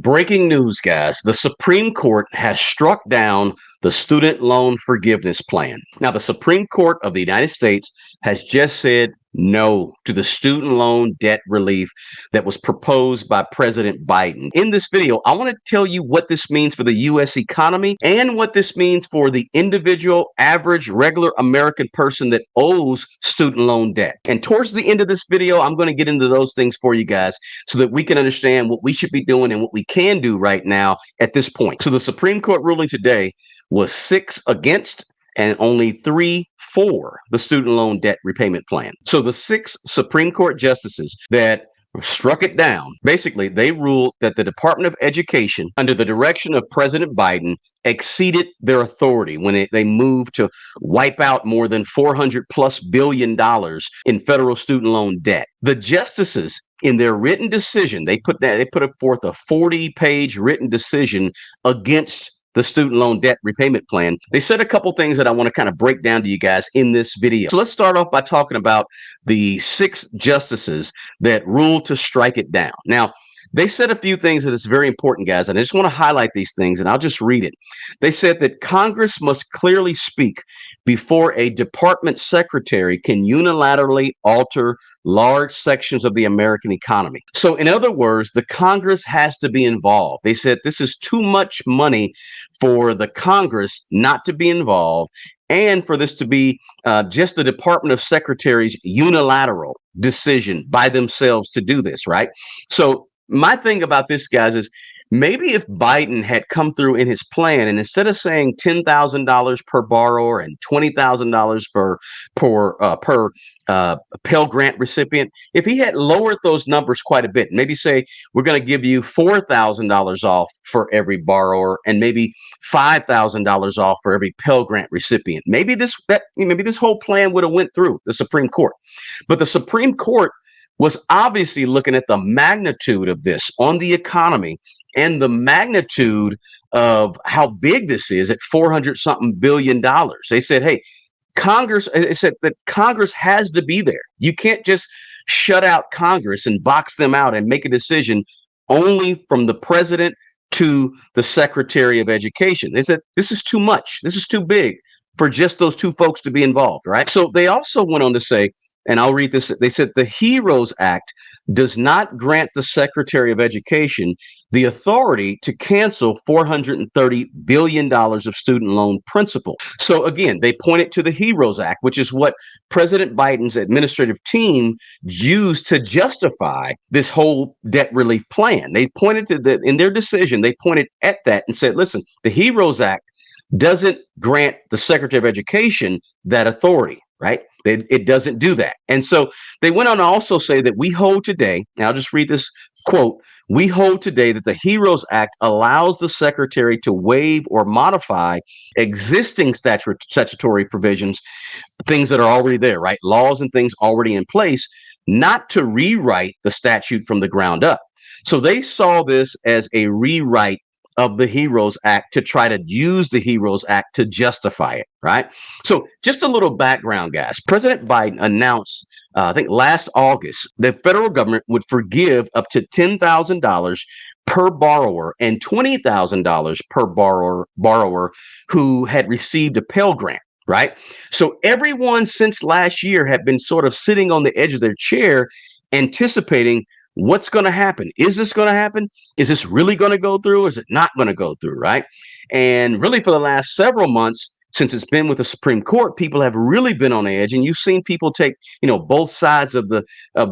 Breaking news, guys. The Supreme Court has struck down the student loan forgiveness plan. Now, the Supreme Court of the United States has just said no to the student loan debt relief that was proposed by President Biden. In this video, I want to tell you what this means for the U.S. economy and what this means for the individual, average, regular American person that owes student loan debt. And towards the end of this video, I'm going to get into those things for you guys so that we can understand what we should be doing and what we can do right now at this point. So the Supreme Court ruling today was 6 against and only 3 for the student loan debt repayment plan. So the 6 Supreme Court justices that struck it down, basically, they ruled that the Department of Education, under the direction of President Biden, exceeded their authority when they moved to wipe out more than $400+ billion in federal student loan debt. The justices, in their written decision, they put forth a 40-page written decision against the student loan debt repayment plan. They said a couple things that I want to kind of break down to you guys in this video. So let's start off by talking about the 6 justices that ruled to strike it down. Now, they said a few things that is very important, guys, and I just want to highlight these things, and I'll just read it. They said that Congress must clearly speak before a department secretary can unilaterally alter large sections of the American economy. So in other words, the Congress has to be involved. They said this is too much money for the Congress not to be involved and for this to be just the Department of Secretary's unilateral decision by themselves to do this, right? So my thing about this, guys, is maybe if Biden had come through in his plan and instead of saying $10,000 per borrower and $20,000 per Pell Grant recipient, if he had lowered those numbers quite a bit, maybe say we're going to give you $4,000 off for every borrower and maybe $5,000 off for every Pell Grant recipient, maybe this whole plan would have went through the Supreme Court. But the Supreme Court was obviously looking at the magnitude of this on the economy and the magnitude of how big this is at $400-something billion. They said, hey, they said that Congress has to be there. You can't just shut out Congress and box them out and make a decision only from the president to the Secretary of Education. They said, this is too much. This is too big for just those 2 folks to be involved, right? So they also went on to say, and I'll read this. They said the HEROES Act does not grant the Secretary of Education the authority to cancel $430 billion of student loan principal. So again, they pointed to the HEROES Act, which is what President Biden's administrative team used to justify this whole debt relief plan. They pointed to that in their decision. They pointed at that and said, listen, the HEROES Act doesn't grant the Secretary of Education that authority, right? It doesn't do that. And so they went on to also say that we hold today, now I'll just read this quote, we hold today that the HEROES Act allows the Secretary to waive or modify existing statutory provisions, things that are already there, right? Laws and things already in place, not to rewrite the statute from the ground up. So they saw this as a rewrite of the HEROES Act to try to use the HEROES Act to justify it, right? So just a little background, guys. President Biden announced, I think last August, the federal government would forgive up to $10,000 per borrower and $20,000 per borrower who had received a Pell Grant, right? So everyone since last year had been sort of sitting on the edge of their chair anticipating what's going to happen. Is this going to happen? Is this really going to go through? Or is it not going to go through? Right. And really, for the last several months, since it's been with the Supreme Court, people have really been on edge, and you've seen people take, both sides of the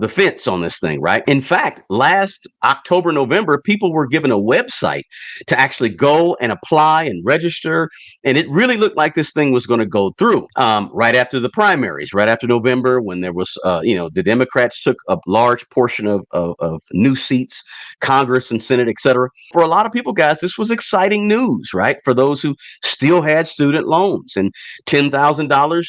fence on this thing, right? In fact, last October, November, people were given a website to actually go and apply and register, and it really looked like this thing was going to go through right after the primaries, right after November, when there was, the Democrats took a large portion of new seats, Congress and Senate, et cetera. For a lot of people, guys, this was exciting news, right? For those who still had student loans. And $10,000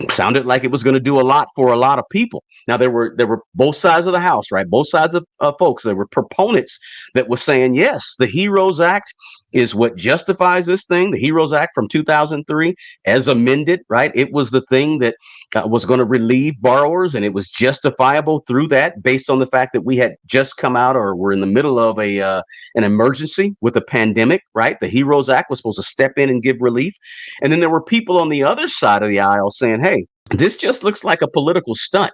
Sounded like it was going to do a lot for a lot of people. Now there were both sides of the house, right? Both sides of folks. There were proponents that were saying, yes, the HEROES Act is what justifies this thing. The HEROES Act from 2003, as amended, right? It was the thing that was going to relieve borrowers, and it was justifiable through that, based on the fact that we had just come out, or were in the middle of a an emergency with a pandemic, right? The HEROES Act was supposed to step in and give relief. And then there were people on the other side of the aisle saying, hey, this just looks like a political stunt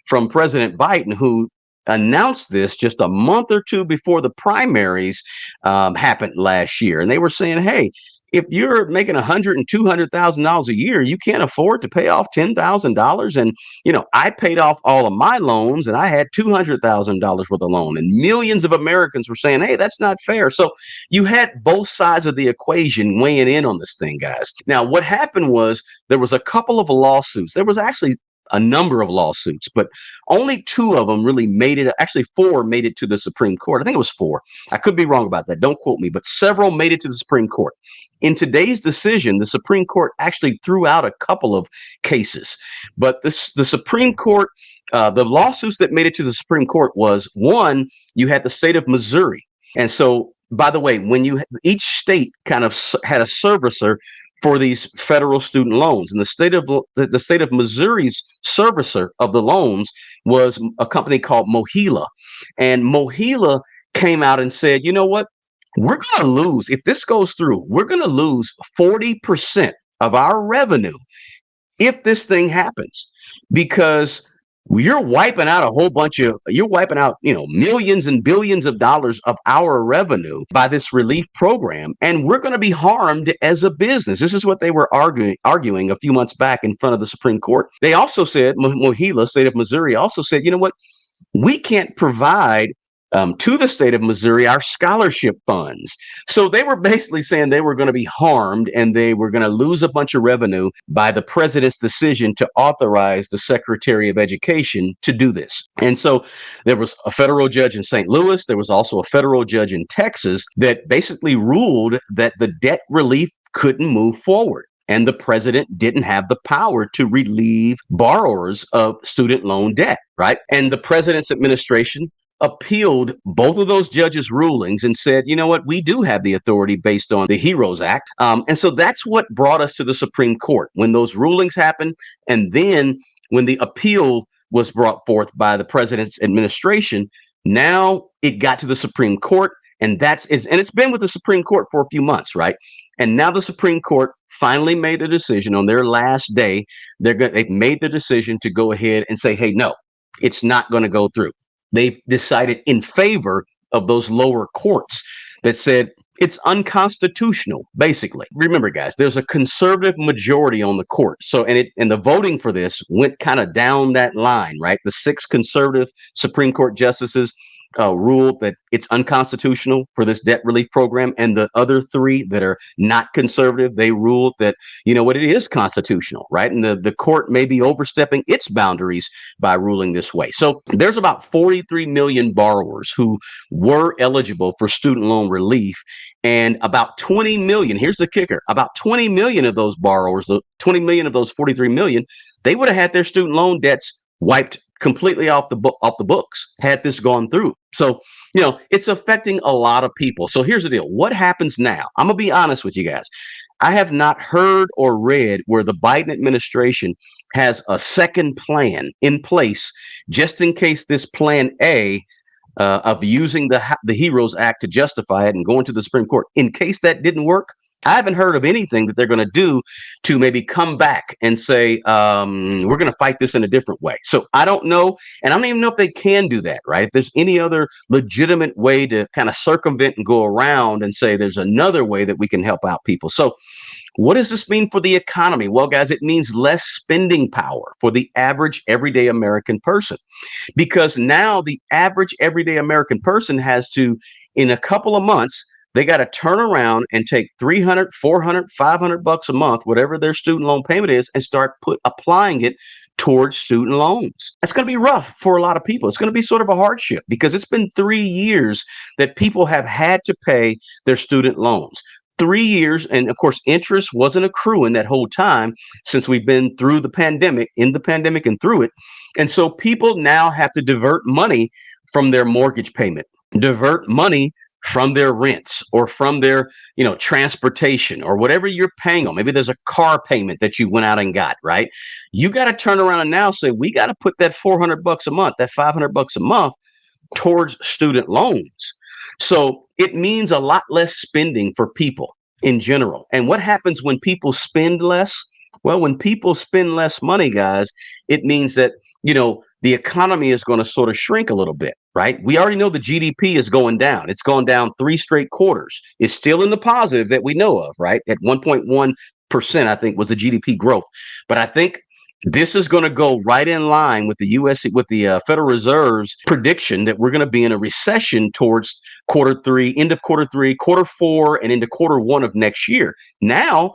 from President Biden, who announced this just a month or two before the primaries happened last year. And they were saying, hey, if you're making $100,000 and $200,000 a year, you can't afford to pay off $10,000. And, I paid off all of my loans and I had $200,000 worth of loan. And millions of Americans were saying, hey, that's not fair. So you had both sides of the equation weighing in on this thing, guys. Now, what happened was there was a couple of lawsuits. There was actually a number of lawsuits, but only two of them really made it. Actually, four made it to the Supreme Court. I think it was four. I could be wrong about that. Don't quote me, but several made it to the Supreme Court. In today's decision, the Supreme Court actually threw out a couple of cases, but the Supreme Court, the lawsuits that made it to the Supreme Court was one, you had the state of Missouri. And so, by the way, when each state kind of had a servicer for these federal student loans, and the state of Missouri's servicer of the loans was a company called Mohila, and Mohila came out and said, you know what, we're going to lose if this goes through. We're going to lose 40% of our revenue if this thing happens, because you're wiping out millions and billions of dollars of our revenue by this relief program, and we're going to be harmed as a business. This is what they were arguing a few months back in front of the Supreme Court. They also said, Mohila, state of Missouri, also said, you know what, we can't provide to the state of Missouri our scholarship funds. So they were basically saying they were going to be harmed and they were going to lose a bunch of revenue by the president's decision to authorize the Secretary of Education to do this. And so there was a federal judge in St. Louis. There was also a federal judge in Texas that basically ruled that the debt relief couldn't move forward. And the president didn't have the power to relieve borrowers of student loan debt, right? And the president's administration appealed both of those judges' rulings and said, you know what, we do have the authority based on the HEROES Act. And so that's what brought us to the Supreme Court when those rulings happened. And then when the appeal was brought forth by the president's administration, now it got to the Supreme Court. And it's been with the Supreme Court for a few months, right? And now the Supreme Court finally made a decision on their last day. They've made the decision to go ahead and say, hey, no, it's not going to go through. They decided in favor of those lower courts that said it's unconstitutional, basically. Remember, guys, there's a conservative majority on the court. So, and the voting for this went kind of down that line, right? The 6 conservative Supreme Court justices ruled that it's unconstitutional for this debt relief program. And the other 3 that are not conservative, they ruled that, you know what, it is constitutional, right? And the court may be overstepping its boundaries by ruling this way. So there's about 43 million borrowers who were eligible for student loan relief. And about 20 million, here's the kicker, about 20 million of those borrowers, 20 million of those 43 million, they would have had their student loan debts wiped completely off the books had this gone through. So, it's affecting a lot of people. So here's the deal. What happens now? I'm going to be honest with you guys. I have not heard or read where the Biden administration has a second plan in place just in case this plan A of using the HEROES Act to justify it and going to the Supreme Court, in case that didn't work. I haven't heard of anything that they're going to do to maybe come back and say, we're going to fight this in a different way. So I don't know. And I don't even know if they can do that, right? If there's any other legitimate way to kind of circumvent and go around and say there's another way that we can help out people. So what does this mean for the economy? Well, guys, it means less spending power for the average everyday American person, because now the average everyday American person has to, in a couple of months, they got to turn around and take $300, $400, $500 a month, whatever their student loan payment is, and start applying it towards student loans. That's going to be rough for a lot of people. It's going to be sort of a hardship because it's been 3 years that people have had to pay their student loans. 3 years. And of course, interest wasn't accruing that whole time since we've been through the pandemic, in the pandemic and through it. And so people now have to divert money from their mortgage payment, divert money from their rents or from their, transportation or whatever you're paying on. Maybe there's a car payment that you went out and got, right? You got to turn around and now say, we got to put that $400 a month, that $500 a month towards student loans. So it means a lot less spending for people in general. And what happens when people spend less? Well, when people spend less money, guys, it means that, the economy is going to sort of shrink a little bit, right? We already know the GDP is going down. It's gone down 3 straight quarters. It's still in the positive that we know of, right? At 1.1%, I think, was the GDP growth. But I think this is going to go right in line with the Federal Reserve's prediction that we're going to be in a recession towards quarter 3, end of quarter 3, quarter 4, and into quarter 1 of next year. Now,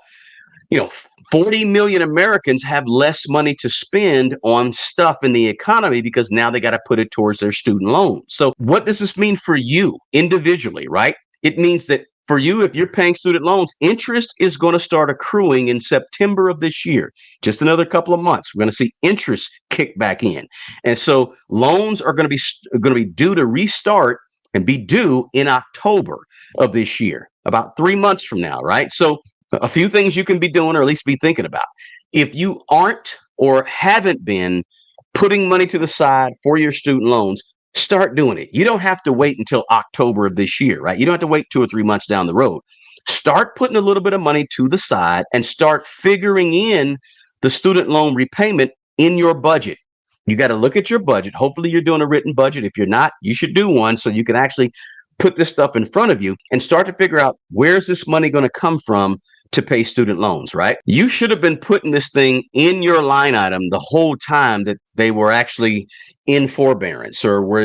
40 million Americans have less money to spend on stuff in the economy because now they got to put it towards their student loans. So what does this mean for you individually, right? It means that for you, if you're paying student loans, interest is going to start accruing in September of this year. Just another couple of months. We're going to see interest kick back in. And so loans are going to be due to restart and be due in October of this year, about 3 months from now, right? So a few things you can be doing or at least be thinking about. If you aren't or haven't been putting money to the side for your student loans, start doing it. You don't have to wait until October of this year, right? You don't have to wait 2 or 3 months down the road. Start putting a little bit of money to the side and start figuring in the student loan repayment in your budget. You got to look at your budget. Hopefully you're doing a written budget. If you're not, you should do one so you can actually put this stuff in front of you and start to figure out, where's this money going to come from to pay student loans, right? You should have been putting this thing in your line item the whole time that they were actually in forbearance or where,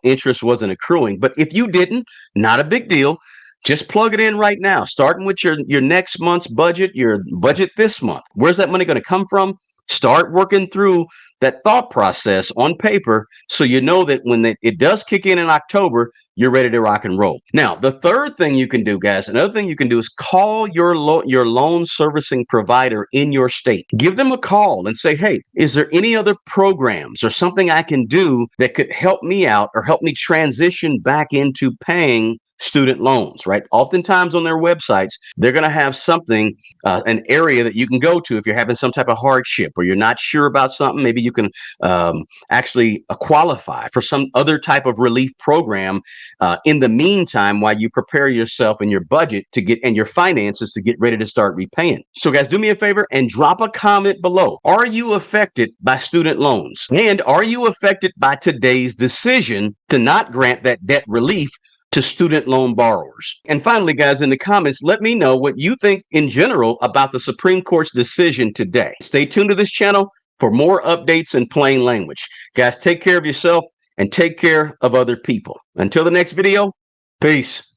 interest wasn't accruing. But if you didn't, not a big deal. Just plug it in right now, starting with your next month's budget, your budget this month. Where's that money going to come from? Start working through that thought process on paper so you know that when it does kick in October, you're ready to rock and roll. Now, the third thing you can do, guys, another thing you can do is call your loan servicing provider in your state. Give them a call and say, hey, is there any other programs or something I can do that could help me out or help me transition back into paying student loans, right? Oftentimes on their websites, they're going to have something, an area that you can go to if you're having some type of hardship or you're not sure about something. Maybe you can actually qualify for some other type of relief program in the meantime while you prepare yourself and your budget and your finances to get ready to start repaying. So guys, do me a favor and drop a comment below. Are you affected by student loans? And are you affected by today's decision to not grant that debt relief to student loan borrowers? And finally, guys, in the comments, let me know what you think in general about the Supreme Court's decision today. Stay tuned to this channel for more updates in plain language. Guys, take care of yourself and take care of other people. Until the next video, peace.